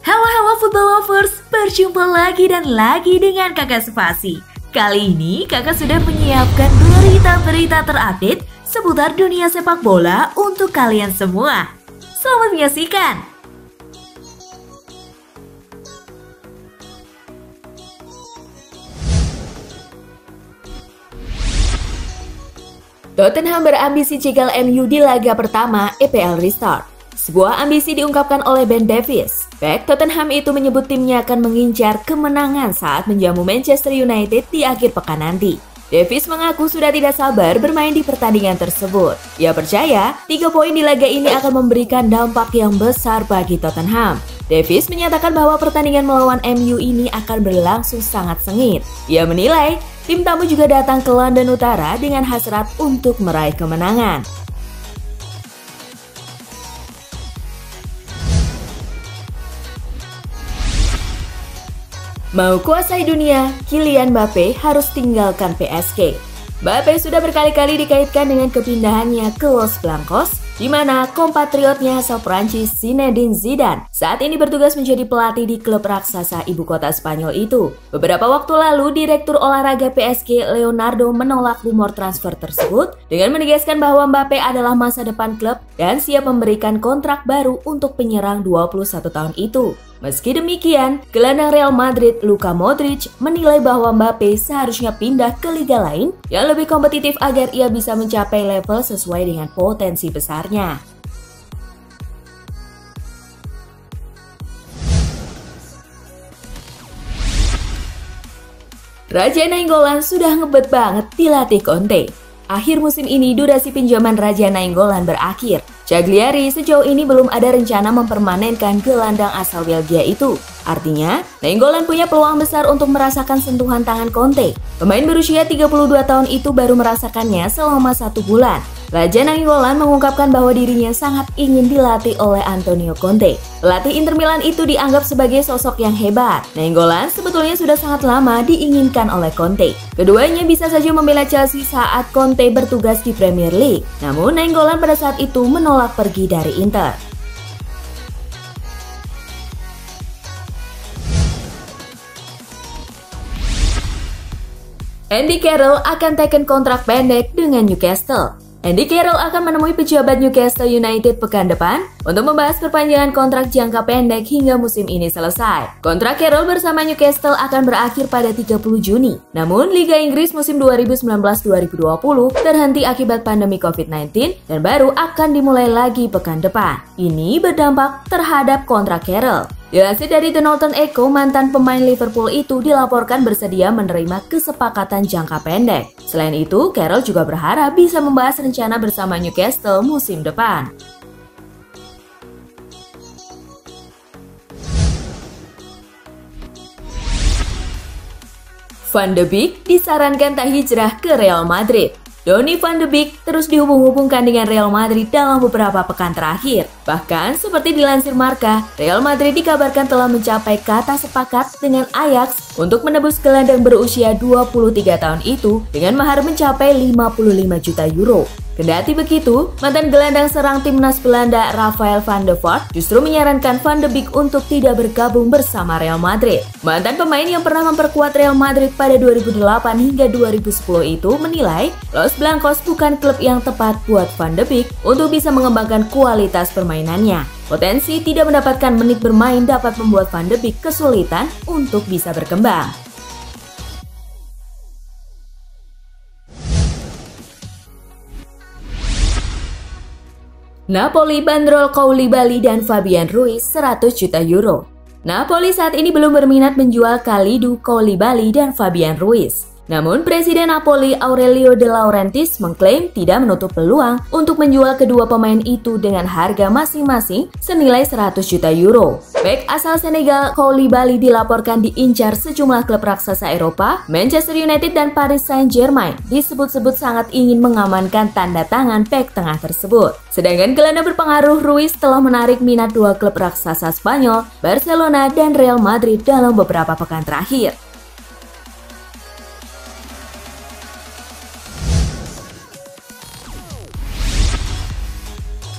Halo football lovers, berjumpa lagi dan lagi dengan Kakak Spasi. Kali ini Kakak sudah menyiapkan berita-berita terupdate seputar dunia sepak bola untuk kalian semua. Selamat menyaksikan. Tottenham berambisi jegal MU di laga pertama EPL Restart. Sebuah ambisi diungkapkan oleh Ben Davies. Bek Tottenham itu menyebut timnya akan mengincar kemenangan saat menjamu Manchester United di akhir pekan nanti. Davies mengaku sudah tidak sabar bermain di pertandingan tersebut. Ia percaya 3 poin di laga ini akan memberikan dampak yang besar bagi Tottenham. Davies menyatakan bahwa pertandingan melawan MU ini akan berlangsung sangat sengit. Ia menilai tim tamu juga datang ke London Utara dengan hasrat untuk meraih kemenangan. Mau kuasai dunia, Kylian Mbappe harus tinggalkan PSG. Mbappe sudah berkali-kali dikaitkan dengan kepindahannya ke Los Blancos, di mana kompatriotnya asal Prancis Zinedine Zidane saat ini bertugas menjadi pelatih di klub raksasa ibu kota Spanyol itu. Beberapa waktu lalu, Direktur Olahraga PSG Leonardo menolak rumor transfer tersebut dengan menegaskan bahwa Mbappe adalah masa depan klub dan siap memberikan kontrak baru untuk penyerang 21 tahun itu. Meski demikian, gelandang Real Madrid Luka Modric menilai bahwa Mbappe seharusnya pindah ke liga lain yang lebih kompetitif agar ia bisa mencapai level sesuai dengan potensi besarnya. Raja Nainggolan sudah ngebet banget dilatih Conte. Akhir musim ini durasi pinjaman Raja Nainggolan berakhir. Cagliari sejauh ini belum ada rencana mempermanenkan gelandang asal Belgia itu. Artinya, Nainggolan punya peluang besar untuk merasakan sentuhan tangan Conte. Pemain berusia 32 tahun itu baru merasakannya selama 1 bulan. Raja Nainggolan mengungkapkan bahwa dirinya sangat ingin dilatih oleh Antonio Conte. Pelatih Inter Milan itu dianggap sebagai sosok yang hebat. Nainggolan sebetulnya sudah sangat lama diinginkan oleh Conte. Keduanya bisa saja membela Chelsea saat Conte bertugas di Premier League. Namun Nainggolan pada saat itu menolak pergi dari Inter. Andy Carroll akan teken kontrak pendek dengan Newcastle. Andy Carroll akan menemui pejabat Newcastle United pekan depan untuk membahas perpanjangan kontrak jangka pendek hingga musim ini selesai. Kontrak Carroll bersama Newcastle akan berakhir pada 30 Juni. Namun, Liga Inggris musim 2019-2020 terhenti akibat pandemi COVID-19 dan baru akan dimulai lagi pekan depan. Ini berdampak terhadap kontrak Carroll. Dilansir dari The Northern Echo, mantan pemain Liverpool itu dilaporkan bersedia menerima kesepakatan jangka pendek. Selain itu, Carroll juga berharap bisa membahas rencana bersama Newcastle musim depan. Van de Beek disarankan tak hijrah ke Real Madrid. Donny van de Beek terus dihubung-hubungkan dengan Real Madrid dalam beberapa pekan terakhir. Bahkan, seperti dilansir Marca, Real Madrid dikabarkan telah mencapai kata sepakat dengan Ajax untuk menebus gelandang berusia 23 tahun itu dengan mahar mencapai 55 juta euro. Kendati begitu, mantan gelandang serang timnas Belanda Rafael van der Vaart justru menyarankan Van de Beek untuk tidak bergabung bersama Real Madrid. Mantan pemain yang pernah memperkuat Real Madrid pada 2008 hingga 2010 itu menilai Los Blancos bukan klub yang tepat buat Van de Beek untuk bisa mengembangkan kualitas permainannya. Potensi tidak mendapatkan menit bermain dapat membuat Van de Beek kesulitan untuk bisa berkembang. Napoli bandrol Koulibaly dan Fabian Ruiz 100 juta euro. Napoli saat ini belum berminat menjual Kalidou Koulibaly dan Fabian Ruiz. Namun, Presiden Napoli Aurelio De Laurentiis mengklaim tidak menutup peluang untuk menjual kedua pemain itu dengan harga masing-masing senilai 100 juta euro. Bek asal Senegal Koulibaly dilaporkan diincar sejumlah klub raksasa Eropa, Manchester United dan Paris Saint-Germain disebut-sebut sangat ingin mengamankan tanda tangan bek tengah tersebut. Sedangkan gelandang berpengaruh Ruiz telah menarik minat 2 klub raksasa Spanyol, Barcelona dan Real Madrid dalam beberapa pekan terakhir.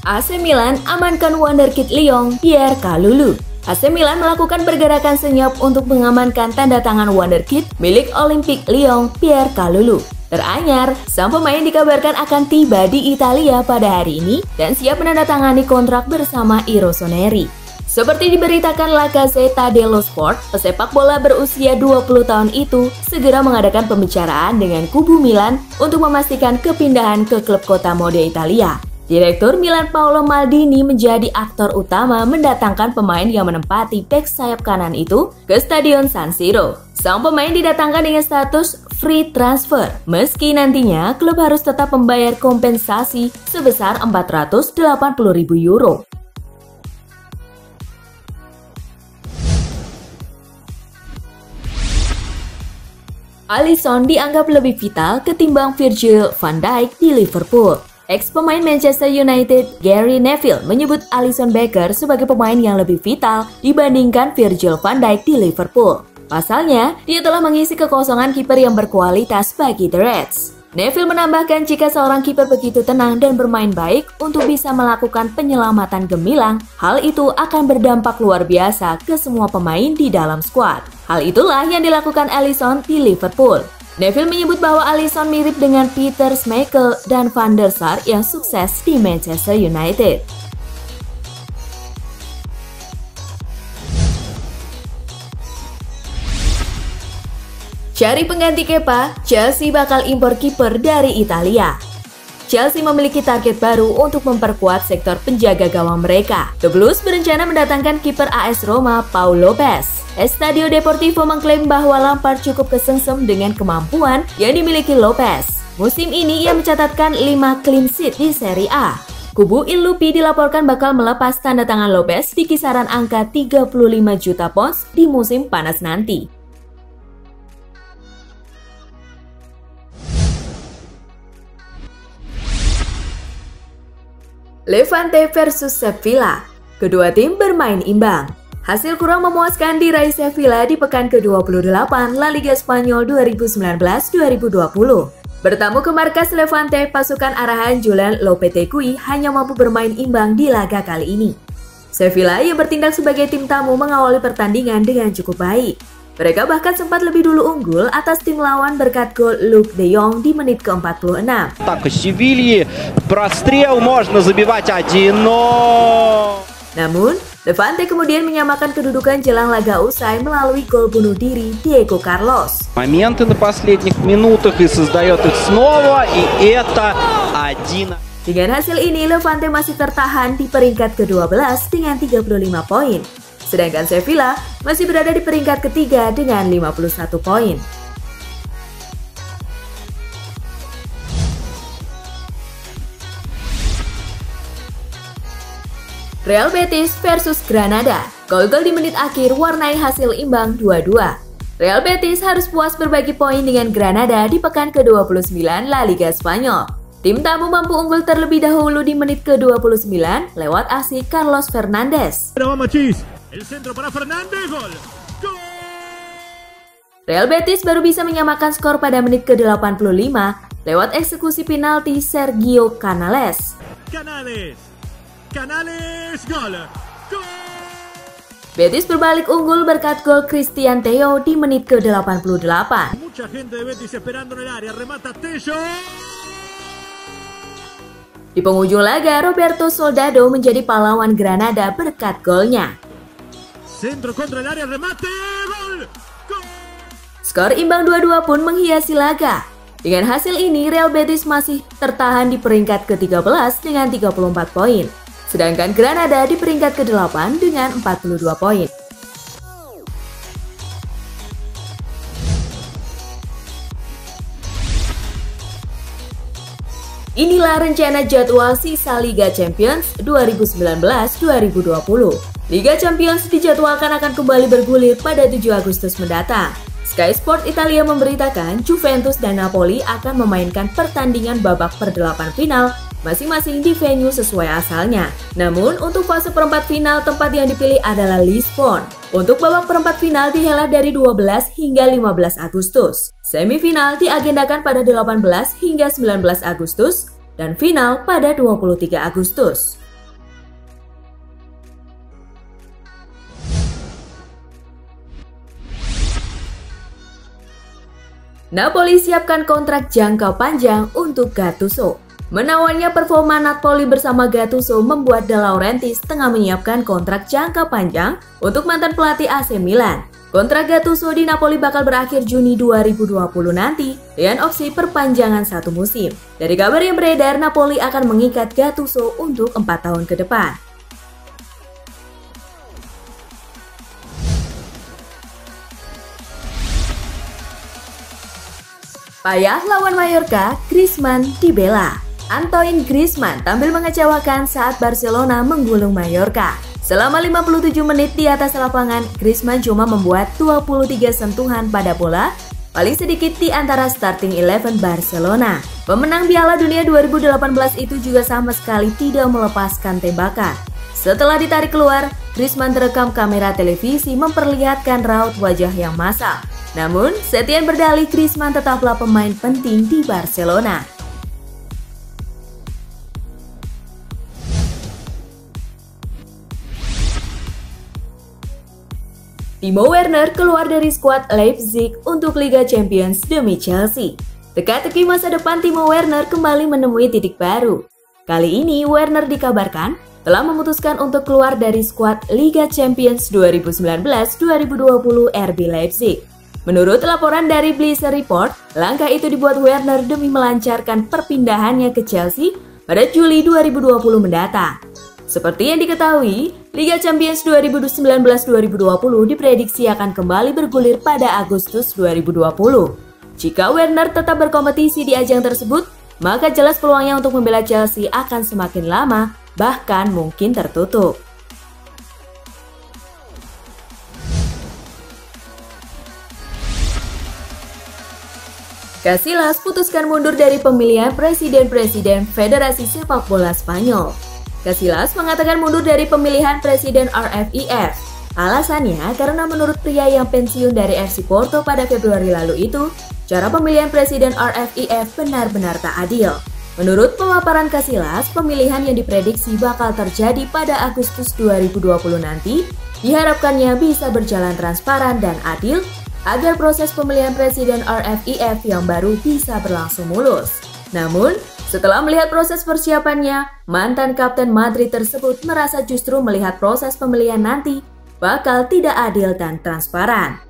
AC Milan amankan wonderkid Lyon Pierre Kalulu. AC Milan melakukan pergerakan senyap untuk mengamankan tanda tangan wonderkid milik Olympique Lyon Pierre Kalulu. Teranyar, sang pemain dikabarkan akan tiba di Italia pada hari ini dan siap menandatangani kontrak bersama I Rossoneri. Seperti diberitakan La Gazzetta dello Sport, pesepak bola berusia 20 tahun itu segera mengadakan pembicaraan dengan kubu Milan untuk memastikan kepindahan ke klub kota mode Italia. Direktur Milan Paolo Maldini menjadi aktor utama mendatangkan pemain yang menempati bek sayap kanan itu ke Stadion San Siro. Sang pemain didatangkan dengan status free transfer, meski nantinya klub harus tetap membayar kompensasi sebesar 480.000 euro. Alisson dianggap lebih vital ketimbang Virgil van Dijk di Liverpool. Ex-pemain Manchester United Gary Neville menyebut Alisson Becker sebagai pemain yang lebih vital dibandingkan Virgil van Dijk di Liverpool. Pasalnya, dia telah mengisi kekosongan kiper yang berkualitas bagi The Reds. Neville menambahkan jika seorang kiper begitu tenang dan bermain baik untuk bisa melakukan penyelamatan gemilang, hal itu akan berdampak luar biasa ke semua pemain di dalam skuad. Hal itulah yang dilakukan Alisson di Liverpool. Neville menyebut bahwa Alisson mirip dengan Peter Schmeichel dan Van der Sar yang sukses di Manchester United. Cari pengganti Kepa, Chelsea bakal impor kiper dari Italia. Chelsea memiliki target baru untuk memperkuat sektor penjaga gawang mereka. The Blues berencana mendatangkan kiper AS Roma Paul Lopez. Estadio Deportivo mengklaim bahwa Lampard cukup kesengsem dengan kemampuan yang dimiliki Lopez. Musim ini ia mencatatkan 5 clean sheet di Serie A. Kubu Il Lupi dilaporkan bakal melepas tanda tangan Lopez di kisaran angka 35 juta pounds di musim panas nanti. Levante versus Sevilla. Kedua tim bermain imbang. Hasil kurang memuaskan diraih Sevilla di pekan ke-28 La Liga Spanyol 2019-2020. Bertamu ke markas Levante, pasukan arahan Julen Lopetegui hanya mampu bermain imbang di laga kali ini. Sevilla yang bertindak sebagai tim tamu mengawali pertandingan dengan cukup baik. Mereka bahkan sempat lebih dulu unggul atas tim lawan berkat gol Luuk de Jong di menit ke-46. Так, Севильи, прострел, можно забивать 1-0. Namun, Levante kemudian menyamakan kedudukan jelang laga usai melalui gol bunuh diri Diego Carlos. Моменты на последних минутах и создает их снова, и это 1. Dengan hasil ini, Levante masih tertahan di peringkat ke-12 dengan 35 poin. Sedangkan Sevilla masih berada di peringkat ketiga dengan 51 poin. Real Betis versus Granada. Gol-gol di menit akhir warnai hasil imbang 2-2. Real Betis harus puas berbagi poin dengan Granada di pekan ke-29 La Liga Spanyol. Tim tamu mampu unggul terlebih dahulu di menit ke-29 lewat aksi Carlos Fernandes. Real Betis baru bisa menyamakan skor pada menit ke-85 lewat eksekusi penalti Sergio Canales. Gol. Betis berbalik unggul berkat gol Christian Theo di menit ke-88. Di penghujung laga, Roberto Soldado menjadi pahlawan Granada berkat golnya. Skor imbang 2-2 pun menghiasi laga. Dengan hasil ini, Real Betis masih tertahan di peringkat ke-13 dengan 34 poin. Sedangkan Granada di peringkat ke-8 dengan 42 poin. Inilah rencana jadwal sisa Liga Champions 2019-2020. Liga Champions dijadwalkan akan kembali bergulir pada 7 Agustus mendatang. Sky Sport Italia memberitakan Juventus dan Napoli akan memainkan pertandingan babak per-8 final masing-masing di venue sesuai asalnya. Namun, untuk fase perempat final tempat yang dipilih adalah Lisbon. Untuk babak perempat final dihelat dari 12 hingga 15 Agustus. Semifinal diagendakan pada 18 hingga 19 Agustus dan final pada 23 Agustus. Napoli siapkan kontrak jangka panjang untuk Gattuso. Menawannya performa Napoli bersama Gattuso membuat De Laurentiis tengah menyiapkan kontrak jangka panjang untuk mantan pelatih AC Milan. Kontrak Gattuso di Napoli bakal berakhir Juni 2020 nanti dengan opsi perpanjangan 1 musim. Dari kabar yang beredar, Napoli akan mengikat Gattuso untuk 4 tahun ke depan. Payah lawan Mallorca, Griezmann dibela. Antoine Griezmann tampil mengecewakan saat Barcelona menggulung Mallorca. Selama 57 menit di atas lapangan, Griezmann cuma membuat 23 sentuhan pada bola, paling sedikit di antara starting 11 Barcelona. Pemenang Piala Dunia 2018 itu juga sama sekali tidak melepaskan tembakan. Setelah ditarik keluar, Griezmann terekam kamera televisi memperlihatkan raut wajah yang masam. Namun, Setien berdalih Griezmann tetaplah pemain penting di Barcelona. Timo Werner keluar dari skuad Leipzig untuk Liga Champions demi Chelsea. Teka-teki masa depan Timo Werner kembali menemui titik baru. Kali ini Werner dikabarkan telah memutuskan untuk keluar dari skuad Liga Champions 2019-2020 RB Leipzig. Menurut laporan dari Bleacher Report, langkah itu dibuat Werner demi melancarkan perpindahannya ke Chelsea pada Juli 2020 mendatang. Seperti yang diketahui, Liga Champions 2019-2020 diprediksi akan kembali bergulir pada Agustus 2020. Jika Werner tetap berkompetisi di ajang tersebut, maka jelas peluangnya untuk membela Chelsea akan semakin lama, bahkan mungkin tertutup. Casillas putuskan mundur dari pemilihan Presiden Federasi Sepak Bola Spanyol. Casillas mengatakan mundur dari pemilihan Presiden RFIF. Alasannya karena menurut pria yang pensiun dari FC Porto pada Februari lalu itu, cara pemilihan Presiden RFIF benar-benar tak adil. Menurut pemaparan Casillas, pemilihan yang diprediksi bakal terjadi pada Agustus 2020 nanti diharapkannya bisa berjalan transparan dan adil agar proses pemilihan Presiden RFIF yang baru bisa berlangsung mulus. Namun, setelah melihat proses persiapannya, mantan Kapten Madrid tersebut merasa justru melihat proses pemilihan nanti bakal tidak adil dan transparan.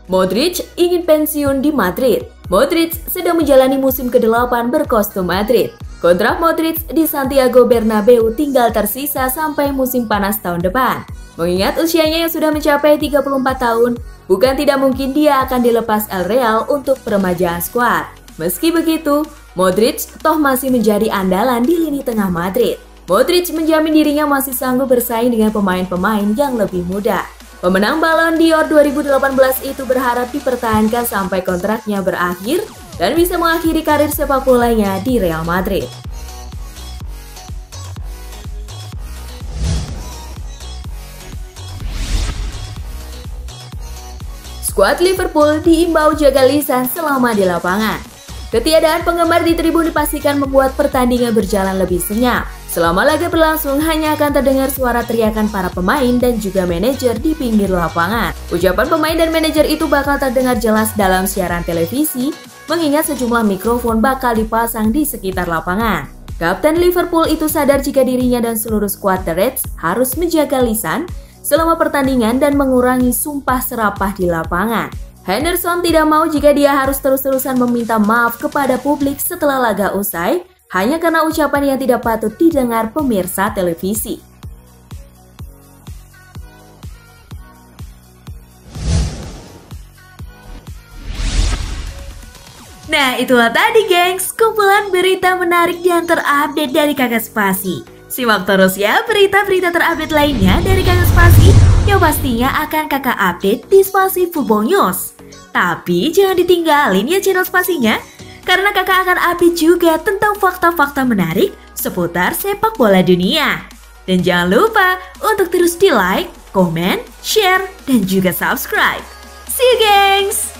Modric ingin pensiun di Madrid. Modric sedang menjalani musim ke-8 berkostum Madrid. Kontrak Modric di Santiago Bernabeu tinggal tersisa sampai musim panas tahun depan. Mengingat usianya yang sudah mencapai 34 tahun, bukan tidak mungkin dia akan dilepas El Real untuk peremajaan skuad. Meski begitu, Modric toh masih menjadi andalan di lini tengah Madrid. Modric menjamin dirinya masih sanggup bersaing dengan pemain-pemain yang lebih muda. Pemenang Ballon d'Or 2018 itu berharap dipertahankan sampai kontraknya berakhir dan bisa mengakhiri karir sepak bolanya di Real Madrid. Skuad Liverpool diimbau jaga lisan selama di lapangan. Ketiadaan penggemar di tribun dipastikan membuat pertandingan berjalan lebih senyap. Selama laga berlangsung hanya akan terdengar suara teriakan para pemain dan juga manajer di pinggir lapangan. Ucapan pemain dan manajer itu bakal terdengar jelas dalam siaran televisi, mengingat sejumlah mikrofon bakal dipasang di sekitar lapangan. Kapten Liverpool itu sadar jika dirinya dan seluruh skuad The Reds harus menjaga lisan selama pertandingan dan mengurangi sumpah serapah di lapangan. Henderson tidak mau jika dia harus terus-terusan meminta maaf kepada publik setelah laga usai, hanya karena ucapan yang tidak patut didengar pemirsa televisi. Nah, itulah tadi gengs, kumpulan berita menarik yang terupdate dari Kakak Spasi. Simak terus ya berita-berita terupdate lainnya dari Kakak Spasi yang pastinya akan Kakak update di Spasi Football News. Tapi jangan ditinggalin ya channel Spasinya, karena Kakak akan update juga tentang fakta-fakta menarik seputar sepak bola dunia. Dan jangan lupa untuk terus di like, komen, share, dan juga subscribe. See you gengs!